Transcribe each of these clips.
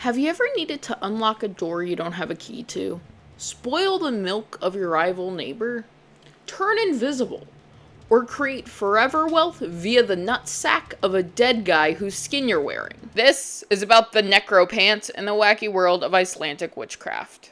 Have you ever needed to unlock a door you don't have a key to? Spoil the milk of your rival neighbor? Turn invisible? Or create forever wealth via the nutsack of a dead guy whose skin you're wearing? This is about the Necropants in the wacky world of Icelandic witchcraft.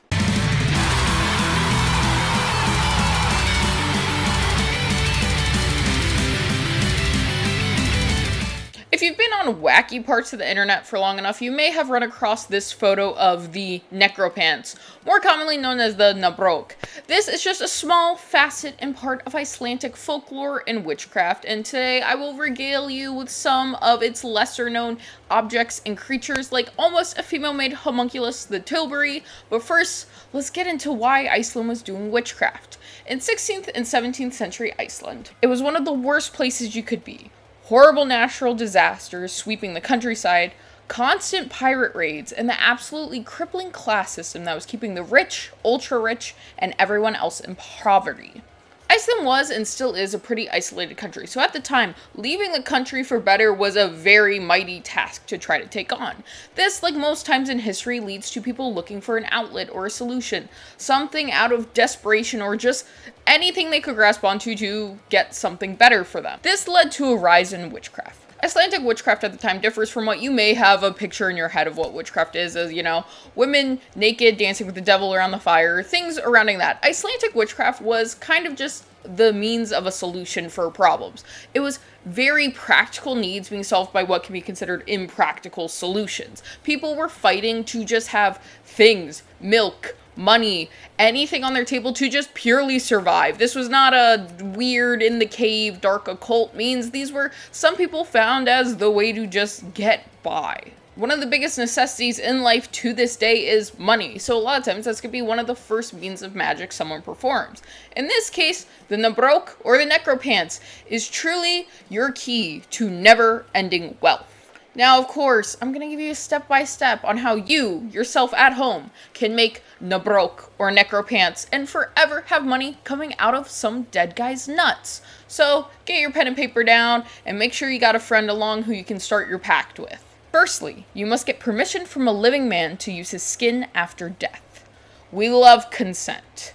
If you've been on wacky parts of the internet for long enough, you may have run across this photo of the Necropants, more commonly known as the Nebrok. This is just a small facet and part of Icelandic folklore and witchcraft, and today I will regale you with some of its lesser known objects and creatures, like almost a female-made homunculus, the Tilbury. But first, let's get into why Iceland was doing witchcraft. In 16th and 17th century Iceland, it was one of the worst places you could be. Horrible natural disasters sweeping the countryside, constant pirate raids, and the absolutely crippling class system that was keeping the rich, ultra-rich, and everyone else in poverty. Iceland was and still is a pretty isolated country, so at the time, leaving the country for better was a very mighty task to try to take on. This, like most times in history, leads to people looking for an outlet or a solution, something out of desperation or just anything they could grasp onto to get something better for them. This led to a rise in witchcraft. Icelandic witchcraft at the time differs from what you may have a picture in your head of what witchcraft is, as, you know, women naked dancing with the devil around the fire, things surrounding that. Icelandic witchcraft was kind of just the means of a solution for problems. It was very practical needs being solved by what can be considered impractical solutions. People were fighting to just have things, milk, money, anything on their table to just purely survive. This was not a weird in the cave dark occult means. These were some people found as the way to just get by. One of the biggest necessities in life to this day is money, so a lot of times that's going to be one of the first means of magic someone performs. In this case, the Nebrok, or the Necropants, is truly your key to never-ending wealth. Now, of course, I'm going to give you a step-by-step on how you, yourself at home, can make Nebrok or Necropants and forever have money coming out of some dead guy's nuts. So, get your pen and paper down and make sure you got a friend along who you can start your pact with. Firstly, you must get permission from a living man to use his skin after death. We love consent.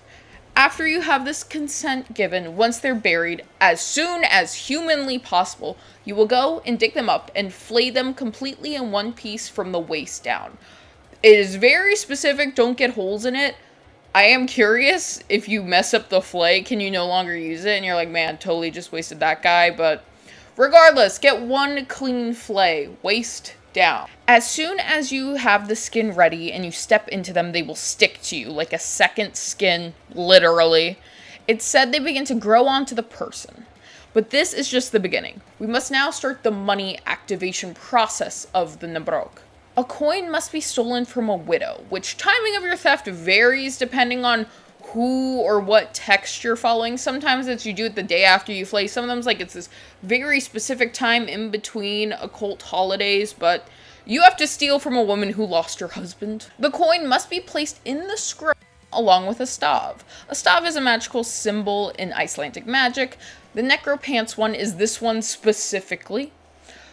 After you have this consent given, once they're buried, as soon as humanly possible, you will go and dig them up and flay them completely in one piece from the waist down. It is very specific, don't get holes in it. I am curious, if you mess up the flay, can you no longer use it? And you're like, man, totally just wasted that guy, but regardless, get one clean flay, waist down. As soon as you have the skin ready and you step into them, they will stick to you like a second skin, literally. It's said they begin to grow onto the person. But this is just the beginning. We must now start the money activation process of the Nebrok. A coin must be stolen from a widow, which timing of your theft varies depending on who or what text you're following. Sometimes it's you do it the day after you flay. Some of them's like it's this very specific time in between occult holidays, but you have to steal from a woman who lost her husband. The coin must be placed in the scroll along with a stave. A stave is a magical symbol in Icelandic magic. The Necropants one is this one specifically.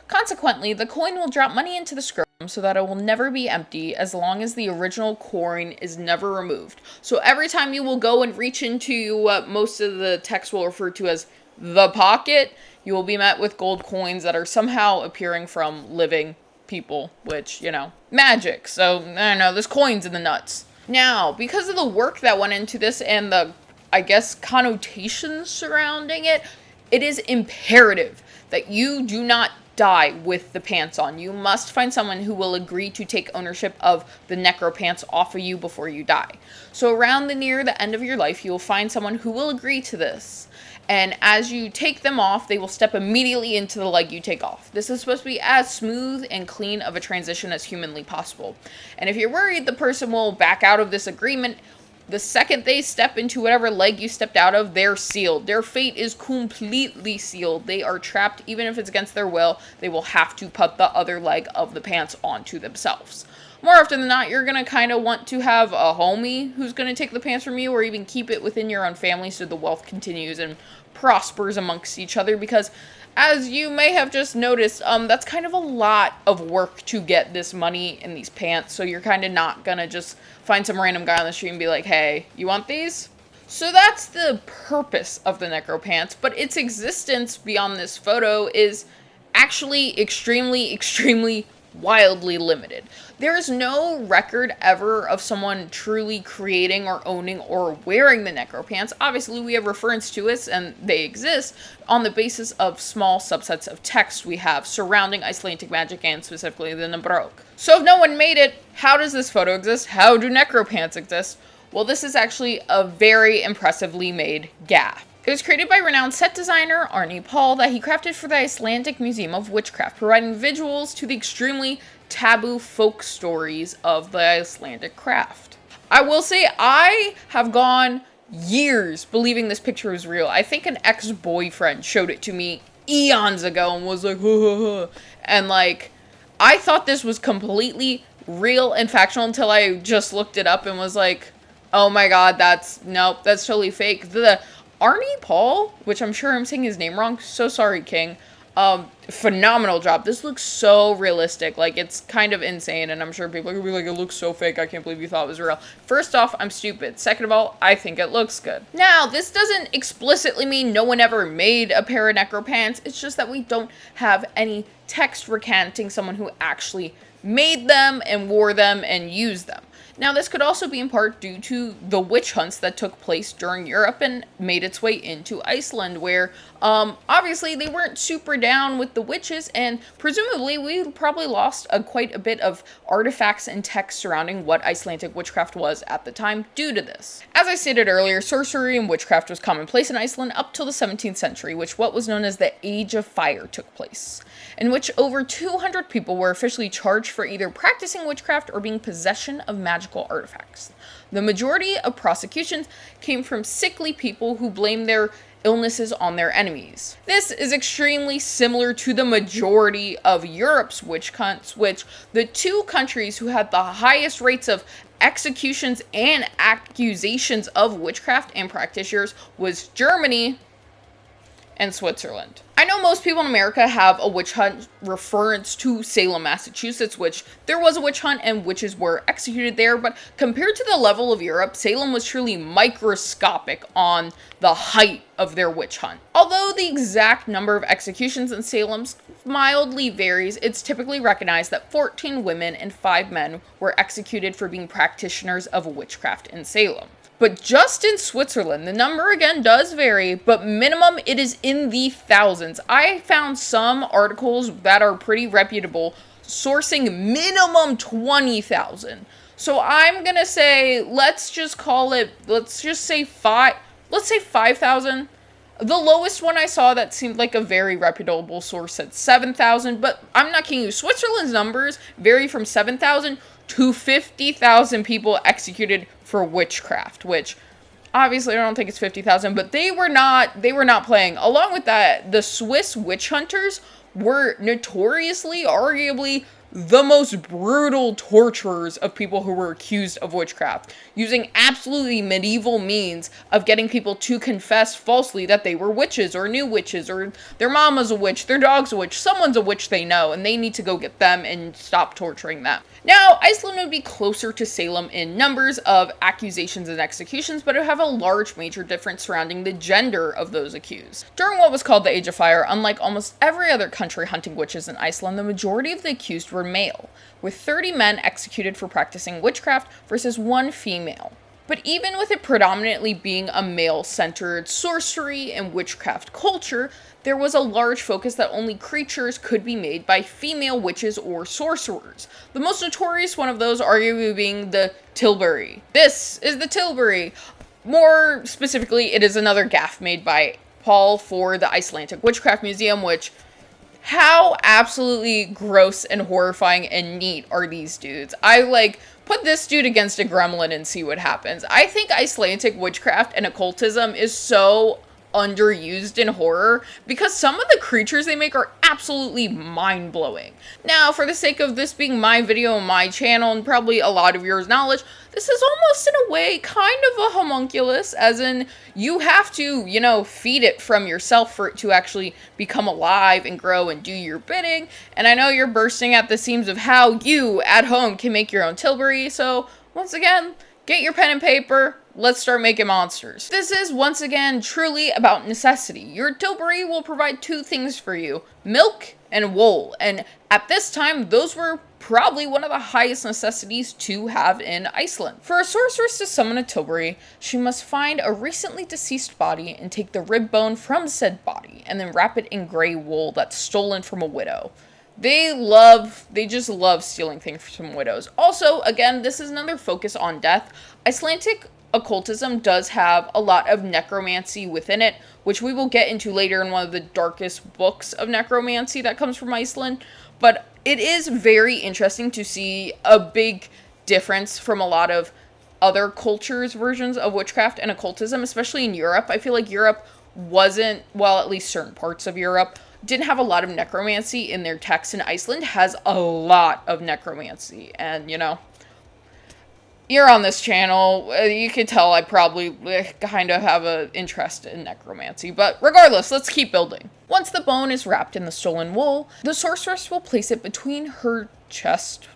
Consequently, the coin will drop money into the scroll so that it will never be empty as long as the original coin is never removed. So every time you will go and reach into what most of the text will refer to as the pocket, you will be met with gold coins that are somehow appearing from living people, which, you know, magic. So, I don't know, there's coins in the nuts. Now, because of the work that went into this and the, I guess, connotations surrounding it, it is imperative that you do not die with the pants on. You must find someone who will agree to take ownership of the Necropants off of you before you die. So around near the end of your life, you will find someone who will agree to this. And as you take them off, they will step immediately into the leg you take off. This is supposed to be as smooth and clean of a transition as humanly possible. And if you're worried the person will back out of this agreement, the second they step into whatever leg you stepped out of, they're sealed. Their fate is completely sealed. They are trapped, even if it's against their will. They will have to put the other leg of the pants onto themselves. More often than not, you're going to kind of want to have a homie who's going to take the pants from you, or even keep it within your own family so the wealth continues and prospers amongst each other, because As you may have just noticed, that's kind of a lot of work to get this money in these pants, so you're kind of not gonna just find some random guy on the street and be like, hey, you want these? So that's the purpose of the Necropants, but its existence beyond this photo is actually extremely wildly limited. There is no record ever of someone truly creating or owning or wearing the Necropants. Obviously, we have reference to it, and they exist on the basis of small subsets of text we have surrounding Icelandic magic and specifically the Nebrok. So if no one made it, how does this photo exist? How do Necropants exist? Well, this is actually a very impressively made gaff. It was created by renowned set designer Arne Paul that he crafted for the Icelandic Museum of Witchcraft, providing visuals to the extremely taboo folk stories of the Icelandic craft. I will say I have gone years believing this picture was real. I think an ex-boyfriend showed it to me eons ago and was like, and like, I thought this was completely real and factual until I just looked it up and was like, oh my god, that's totally fake. The Arne Paul, which I'm sure I'm saying his name wrong, so sorry, King. Phenomenal job. This looks so realistic. Like, it's kind of insane, and I'm sure people are gonna be like, it looks so fake, I can't believe you thought it was real. First off, I'm stupid. Second of all, I think it looks good. Now, this doesn't explicitly mean no one ever made a pair of Necropants. It's just that we don't have any text recanting someone who actually made them and wore them and used them. Now, this could also be in part due to the witch hunts that took place during Europe and made its way into Iceland, where, obviously they weren't super down with the witches, and presumably we probably lost quite a bit of artifacts and text surrounding what Icelandic witchcraft was at the time due to this. As I stated earlier, sorcery and witchcraft was commonplace in Iceland up till the 17th century, which what was known as the Age of Fire took place, in which over 200 people were officially charged for either practicing witchcraft or being possession of magical artifacts. The majority of prosecutions came from sickly people who blamed their illnesses on their enemies. This is extremely similar to the majority of Europe's witch hunts, which the two countries who had the highest rates of executions and accusations of witchcraft and practitioners was Germany and Switzerland. I know most people in America have a witch hunt reference to Salem, Massachusetts, which there was a witch hunt and witches were executed there, but compared to the level of Europe, Salem was truly microscopic on the height of their witch hunt. Although the exact number of executions in Salem mildly varies, it's typically recognized that 14 women and 5 men were executed for being practitioners of witchcraft in Salem. But just in Switzerland, the number again does vary, but minimum it is in the thousands. I found some articles that are pretty reputable sourcing minimum 20,000. So I'm gonna say, let's just say 5,000. The lowest one I saw that seemed like a very reputable source said 7,000, but I'm not kidding you. Switzerland's numbers vary from 7,000 to 50,000 people executed for witchcraft, which obviously I don't think it's 50,000, but they were not playing. Along with that, the Swiss witch hunters were notoriously, arguably, the most brutal torturers of people who were accused of witchcraft, using absolutely medieval means of getting people to confess falsely that they were witches or knew witches, or their mama's a witch, their dog's a witch, someone's a witch they know, and they need to go get them and stop torturing them. Now, Iceland would be closer to Salem in numbers of accusations and executions, but it would have a large major difference surrounding the gender of those accused. During what was called the Age of Fire, unlike almost every other country hunting witches in Iceland, the majority of the accused were male, with 30 men executed for practicing witchcraft versus 1 female. But even with it predominantly being a male-centered sorcery and witchcraft culture, there was a large focus that only creatures could be made by female witches or sorcerers. The most notorious one of those arguably being the Tilbury. This is the Tilbury. More specifically, it is another gaff made by Paul for the Icelandic Witchcraft Museum, which, how absolutely gross and horrifying and neat are these dudes? I, put this dude against a gremlin and see what happens. I think Icelandic witchcraft and occultism is so underused in horror because some of the creatures they make are absolutely mind-blowing. Now, for the sake of this being my video on my channel and probably a lot of yours knowledge, this is almost in a way kind of a homunculus, as in you have to, you know, feed it from yourself for it to actually become alive and grow and do your bidding. And I know you're bursting at the seams of how you at home can make your own Tilbury, so once again, get your pen and paper, let's start making monsters. This is, once again, truly about necessity. Your Tilbury will provide two things for you, milk and wool, and at this time, those were probably one of the highest necessities to have in Iceland. For a sorceress to summon a Tilbury, she must find a recently deceased body and take the rib bone from said body, and then wrap it in gray wool that's stolen from a widow. They just love stealing things from widows. Also, again, this is another focus on death. Icelandic occultism does have a lot of necromancy within it, which we will get into later in one of the darkest books of necromancy that comes from Iceland. But it is very interesting to see a big difference from a lot of other cultures' versions of witchcraft and occultism, especially in Europe. I feel like Europe wasn't, well, at least certain parts of Europe, didn't have a lot of necromancy in their texts, and Iceland has a lot of necromancy. And, you know, you're on this channel, you can tell I probably kind of have an interest in necromancy. But regardless, let's keep building. Once the bone is wrapped in the stolen wool, the sorceress will place it between her chest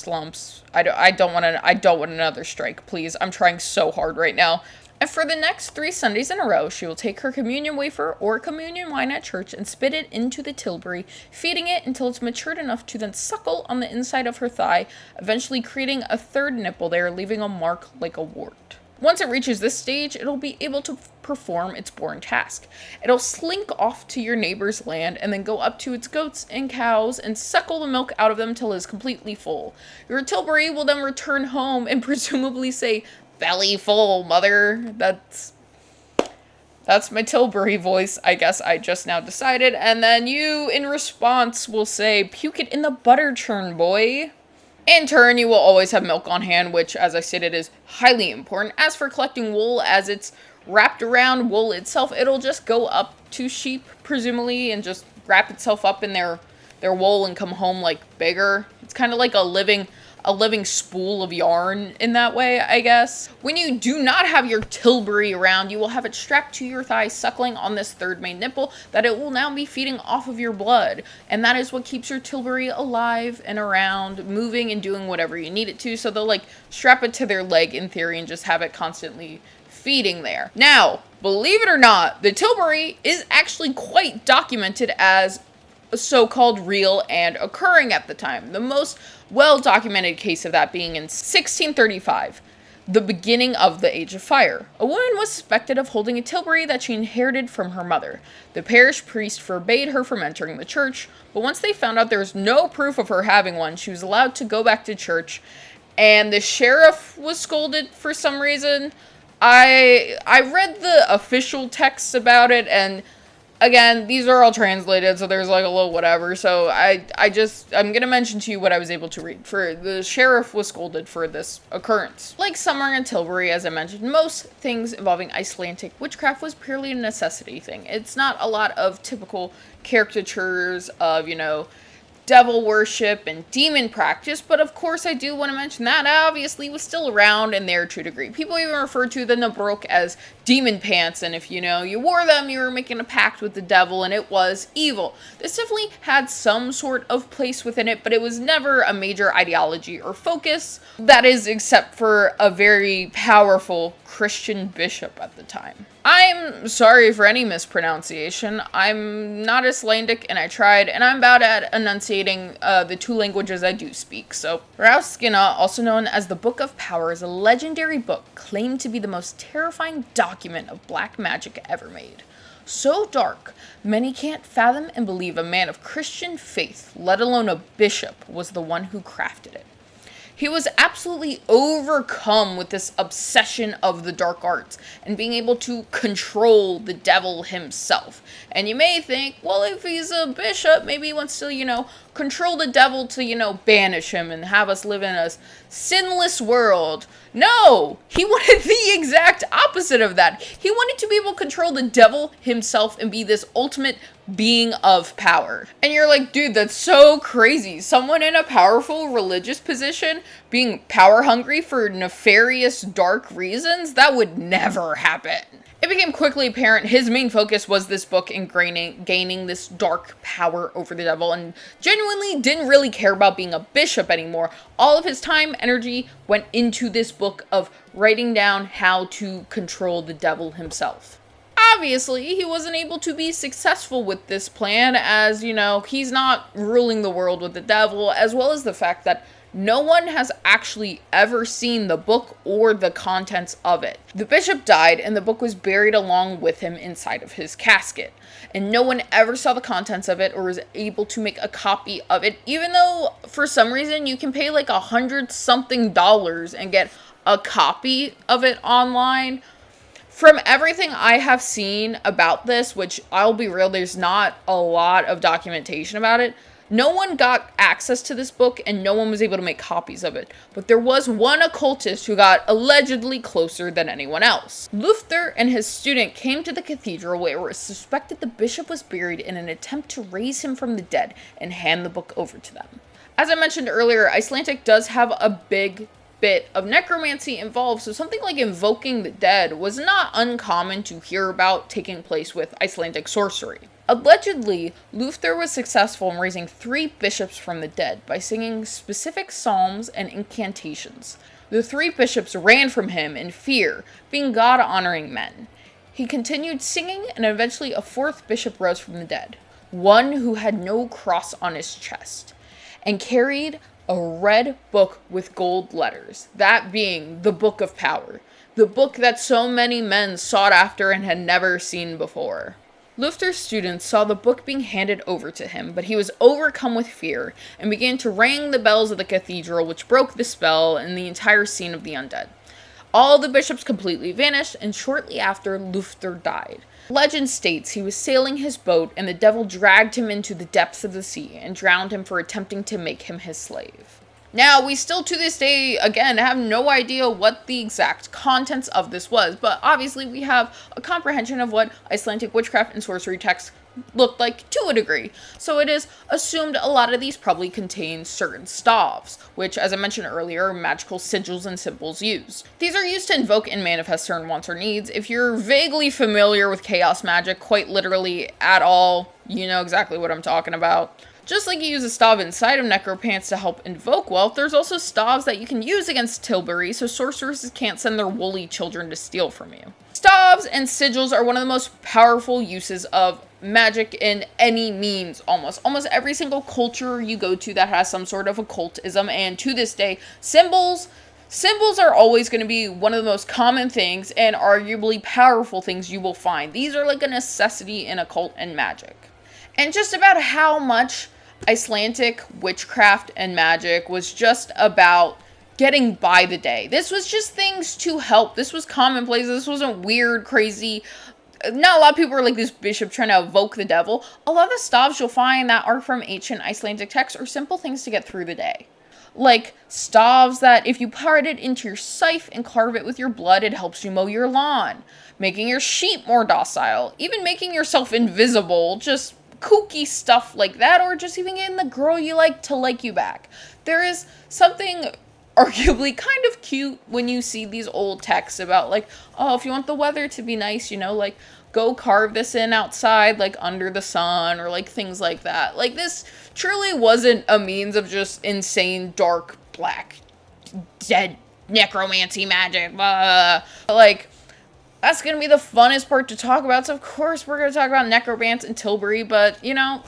lumps. I don't want another strike, please. I'm trying so hard right now. And for the next 3 Sundays in a row, she will take her communion wafer or communion wine at church and spit it into the Tilbury, feeding it until it's matured enough to then suckle on the inside of her thigh, eventually creating a third nipple there, leaving a mark like a wart. Once it reaches this stage, it'll be able to perform its boring task. It'll slink off to your neighbor's land and then go up to its goats and cows and suckle the milk out of them till it is completely full. Your Tilbury will then return home and presumably say, "Belly full, mother." That's my Tilbury voice, I guess I just now decided. And then you, in response, will say, "Puke it in the butter churn, boy." In turn, you will always have milk on hand, which, as I stated, is highly important. As for collecting wool, as it's wrapped around wool itself, it'll just go up to sheep, presumably, and just wrap itself up in their wool and come home, like, bigger. It's kind of like a living spool of yarn in that way, I guess. When you do not have your Tilbury around, you will have it strapped to your thigh, suckling on this third main nipple that it will now be feeding off of your blood. And that is what keeps your Tilbury alive and around, moving and doing whatever you need it to. So they'll like strap it to their leg in theory and just have it constantly feeding there. Now, believe it or not, the Tilbury is actually quite documented as so-called real and occurring at the time. The most well-documented case of that being in 1635, the beginning of the Age of Fire. A woman was suspected of holding a Tilbury that she inherited from her mother. The parish priest forbade her from entering the church, but once they found out there was no proof of her having one, she was allowed to go back to church, and the sheriff was scolded for some reason. I read the official texts about it, and again, these are all translated, so there's like a little whatever, so I'm gonna mention to you what I was able to read. For the sheriff was scolded for this occurrence. Like Summer and Tilbury, as I mentioned, most things involving Icelandic witchcraft was purely a necessity thing. It's not a lot of typical caricatures of, you know, devil worship and demon practice, but of course I do want to mention that obviously was still around in there to a degree. People even refer to the Nebrok as demon pants, and if you know you wore them, you were making a pact with the devil and it was evil. This definitely had some sort of place within it, but it was never a major ideology or focus. That is, except for a very powerful Christian bishop at the time. I'm sorry for any mispronunciation. I'm not Icelandic, and I tried, and I'm bad at enunciating the 2 languages I do speak, so. Rauskina, also known as the Book of Power, is a legendary book claimed to be the most terrifying document of black magic ever made. So dark, many can't fathom and believe a man of Christian faith, let alone a bishop, was the one who crafted it. He was absolutely overcome with this obsession of the dark arts and being able to control the devil himself. And you may think, well, if he's a bishop, maybe he wants to, you know, control the devil to, banish him and have us live in a sinless world. No, he wanted the exact opposite of that. He wanted to be able to control the devil himself and be this ultimate being of power. And you're like, dude, that's so crazy. Someone in a powerful religious position being power hungry for nefarious, dark reasons? That would never happen. It became quickly apparent his main focus was this book and gaining this dark power over the devil, and genuinely didn't really care about being a bishop anymore. All of his time, energy went into this book of writing down how to control the devil himself. Obviously, he wasn't able to be successful with this plan as, he's not ruling the world with the devil, as well as the fact that no one has actually ever seen the book or the contents of it. The bishop died and the book was buried along with him inside of his casket. And no one ever saw the contents of it or was able to make a copy of it, even though for some reason you can pay like $100-something and get a copy of it online. From everything I have seen about this, which I'll be real, there's not a lot of documentation about it. No one got access to this book and no one was able to make copies of it. But there was one occultist who got allegedly closer than anyone else. Luther and his student came to the cathedral where it was suspected the bishop was buried in an attempt to raise him from the dead and hand the book over to them. As I mentioned earlier, Icelandic does have a big bit of necromancy involved, so something like invoking the dead was not uncommon to hear about taking place with Icelandic sorcery. Allegedly, Luther was successful in raising 3 bishops from the dead by singing specific psalms and incantations. The 3 bishops ran from him in fear, being God-honoring men. He continued singing, and eventually a 4th bishop rose from the dead, one who had no cross on his chest, and carried a red book with gold letters, that being the Book of Power, the book that so many men sought after and had never seen before. Luther's students saw the book being handed over to him, but he was overcome with fear and began to ring the bells of the cathedral, which broke the spell and the entire scene of the undead. All the bishops completely vanished, and shortly after, Luther died. Legend states he was sailing his boat and the devil dragged him into the depths of the sea and drowned him for attempting to make him his slave. Now, we still to this day, again, have no idea what the exact contents of this was, but obviously we have a comprehension of what Icelandic witchcraft and sorcery texts looked like to a degree. So it is assumed a lot of these probably contain certain staves, which, as I mentioned earlier, are magical sigils and symbols used. These are used to invoke and manifest certain wants or needs. If you're vaguely familiar with chaos magic, quite literally at all, you know exactly what I'm talking about. Just like you use a stave inside of Necropants to help invoke wealth, there's also staves that you can use against Tilbury, so sorceresses can't send their woolly children to steal from you. Staves and sigils are one of the most powerful uses of magic in any means, almost. Almost every single culture you go to that has some sort of occultism, and to this day, symbols are always going to be one of the most common things and arguably powerful things you will find. These are like a necessity in occult and magic. And just about how much Icelandic witchcraft and magic was just about getting by the day. This was just things to help. This was commonplace. This wasn't weird, crazy. Not a lot of people are like this bishop trying to evoke the devil. A lot of the staves you'll find that are from ancient Icelandic texts are simple things to get through the day. Like staves that if you part it into your scythe and carve it with your blood, it helps you mow your lawn. Making your sheep more docile. Even making yourself invisible. Just kooky stuff like that, or just even getting the girl you like to like you back. There is something arguably kind of cute when you see these old texts about like, oh, if you want the weather to be nice, like go carve this in outside, like under the sun, or like things like that. Like this truly wasn't a means of just insane, dark, black, dead necromancy magic. Like, that's going to be the funnest part to talk about. So, of course, we're going to talk about necropants and Tilbury, but,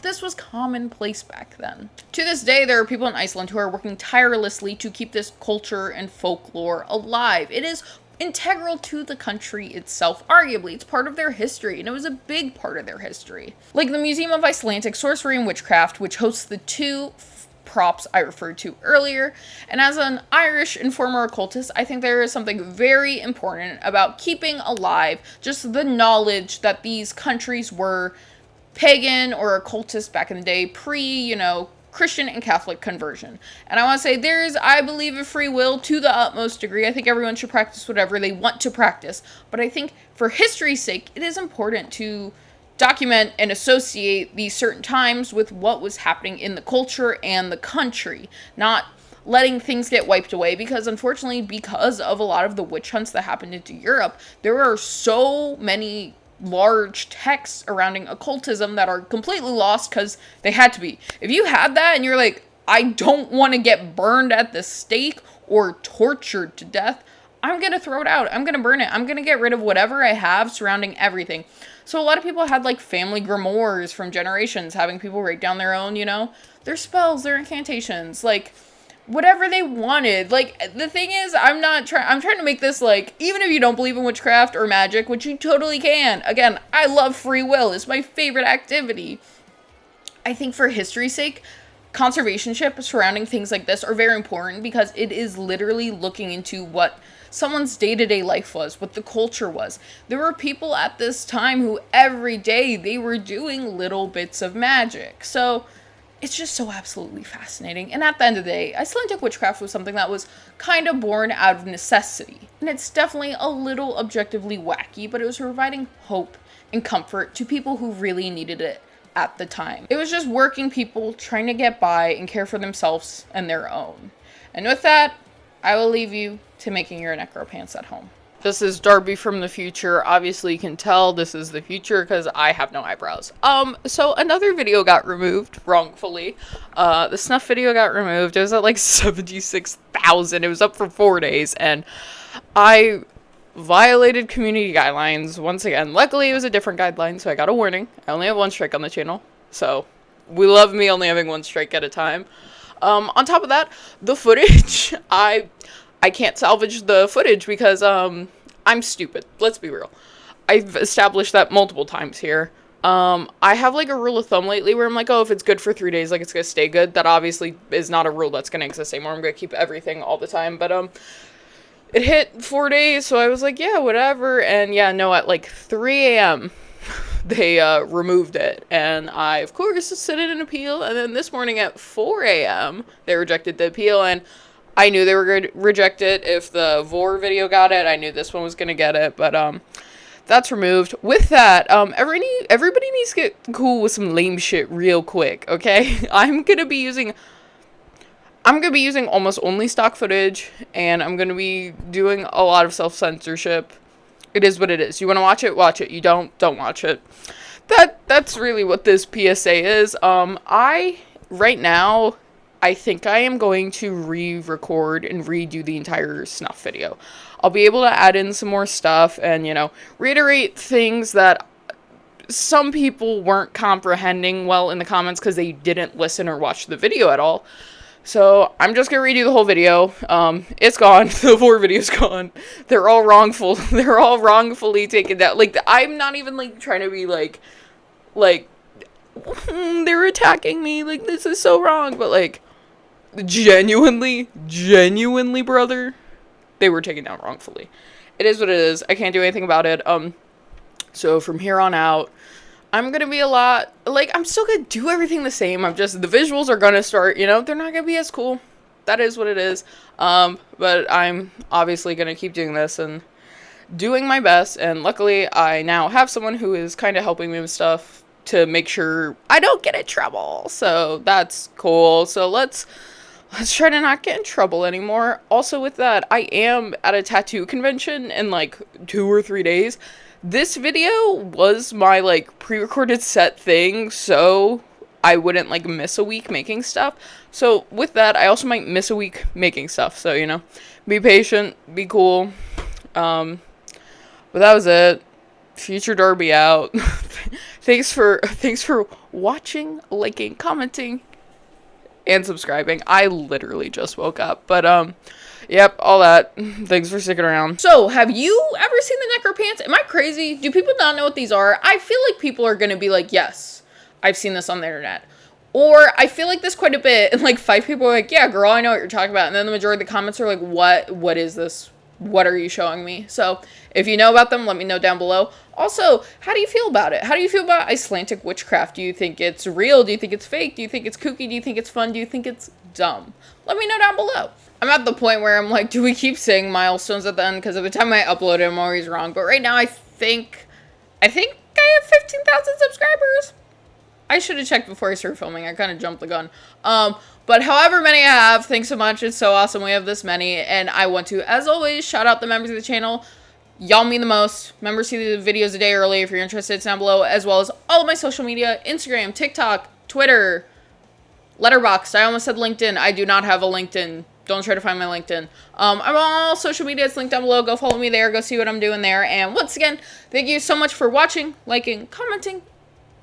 this was commonplace back then. To this day, there are people in Iceland who are working tirelessly to keep this culture and folklore alive. It is integral to the country itself, arguably. It's part of their history, and it was a big part of their history. Like the Museum of Icelandic Sorcery and Witchcraft, which hosts the 2 props I referred to earlier, and as an Irish and former occultist, I think there is something very important about keeping alive just the knowledge that these countries were pagan or occultist back in the day, Christian and Catholic conversion. And I want to say I believe in free will to the utmost degree. I think everyone should practice whatever they want to practice. But I think for history's sake, it is important to document and associate these certain times with what was happening in the culture and the country, not letting things get wiped away, because unfortunately, because of a lot of the witch hunts that happened into Europe, there are so many large texts surrounding occultism that are completely lost because they had to be. If you had that and you're like, I don't want to get burned at the stake or tortured to death, I'm going to throw it out. I'm going to burn it. I'm going to get rid of whatever I have surrounding everything. So a lot of people had like family grimoires from generations, having people write down their own, their spells, their incantations, like whatever they wanted. Like, the thing is, I'm trying to make this, like, even if you don't believe in witchcraft or magic, which you totally can. Again, I love free will. It's my favorite activity. I think for history's sake, conservationship surrounding things like this are very important, because it is literally looking into what someone's day-to-day life was, what the culture was. There were people at this time who every day they were doing little bits of magic. So it's just so absolutely fascinating. And at the end of the day, Icelandic witchcraft was something that was kind of born out of necessity. And it's definitely a little objectively wacky, but it was providing hope and comfort to people who really needed it at the time. It was just working people trying to get by and care for themselves and their own. And with that, I will leave you to making your necropants at home. This is Darby from the future. Obviously you can tell this is the future because I have no eyebrows. So another video got removed wrongfully. The snuff video got removed. It was at like 76,000. It was up for 4 days, and I violated community guidelines once again. Luckily it was a different guideline, so I got a warning. I only have 1 strike on the channel, so we love me only having 1 strike at a time. On top of that, the footage, I can't salvage the footage because, I'm stupid. Let's be real. I've established that multiple times here. I have, like, a rule of thumb lately where I'm like, oh, if it's good for 3 days, like, it's gonna stay good. That obviously is not a rule that's gonna exist anymore. I'm gonna keep everything all the time. But, it hit 4 days, so I was like, yeah, whatever. And, yeah, no, at, like, 3 a.m., they, removed it. And I, of course, submitted an appeal. And then this morning at 4 a.m., they rejected the appeal. And I knew they were going to reject it. If the Vor video got it, I knew this one was going to get it, but, that's removed. With that, everybody needs to get cool with some lame shit real quick, okay? I'm going to be using almost only stock footage, and I'm going to be doing a lot of self-censorship. It is what it is. You want to watch it? Watch it. You don't watch it. That's really what this PSA is. Right now, I think I am going to re-record and redo the entire snuff video. I'll be able to add in some more stuff and, reiterate things that some people weren't comprehending well in the comments because they didn't listen or watch the video at all. So I'm just going to redo the whole video. It's gone. The 4 video's gone. They're all wrongful. They're all wrongfully taken down. Like, I'm not even, like, trying to be, like, they're attacking me. Like, this is so wrong. But, like, genuinely, brother, they were taken down wrongfully. It is what it is. I can't do anything about it. So from here on out, I'm gonna be a lot, like, I'm still gonna do everything the same. The visuals are gonna start, they're not gonna be as cool. That is what it is. But I'm obviously gonna keep doing this and doing my best. And luckily, I now have someone who is kind of helping me with stuff to make sure I don't get in trouble. So that's cool. So let's try to not get in trouble anymore. Also with that, I am at a tattoo convention in like 2 or 3 days. This video was my like pre-recorded set thing, so I wouldn't like miss a week making stuff. So with that, I also might miss a week making stuff. So, be patient, be cool. But that was it. Future Darby out. Thanks for watching, liking, commenting, and subscribing. I literally just woke up, but yep, all that. Thanks for sticking around. So, have you ever seen the Necropants? Am I crazy? Do people not know what these are? I feel like people are gonna be like, yes, I've seen this on the internet. Or, I feel like this quite a bit, and like 5 people are like, yeah, girl, I know what you're talking about. And then the majority of the comments are like, what is this? what are you showing me? So if you know about them, let me know down below. Also, how do you feel about it? How do you feel about Icelandic witchcraft? Do you think it's real? Do you think it's fake? Do you think it's kooky? Do you think it's fun? Do you think it's dumb? Let me know down below. I'm at the point where I'm like, do we keep saying milestones at the end? Because every time I upload it, I'm always wrong. But right now, I think I have 15,000 subscribers. I should have checked before I started filming. I kind of jumped the gun. But however many I have, thanks so much. It's so awesome we have this many. And I want to, as always, shout out the members of the channel. Y'all mean the most. Remember, see the videos a day early if you're interested. It's down below, as well as all of my social media. Instagram, TikTok, Twitter, Letterboxd. I almost said LinkedIn. I do not have a LinkedIn. Don't try to find my LinkedIn. I'm on all social media. It's linked down below. Go follow me there. Go see what I'm doing there. And once again, thank you so much for watching, liking, commenting,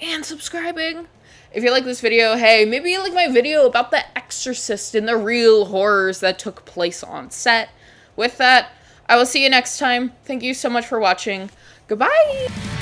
and subscribing. If you like this video, hey, maybe you like my video about the Exorcist and the real horrors that took place on set. With that, I will see you next time. Thank you so much for watching. Goodbye!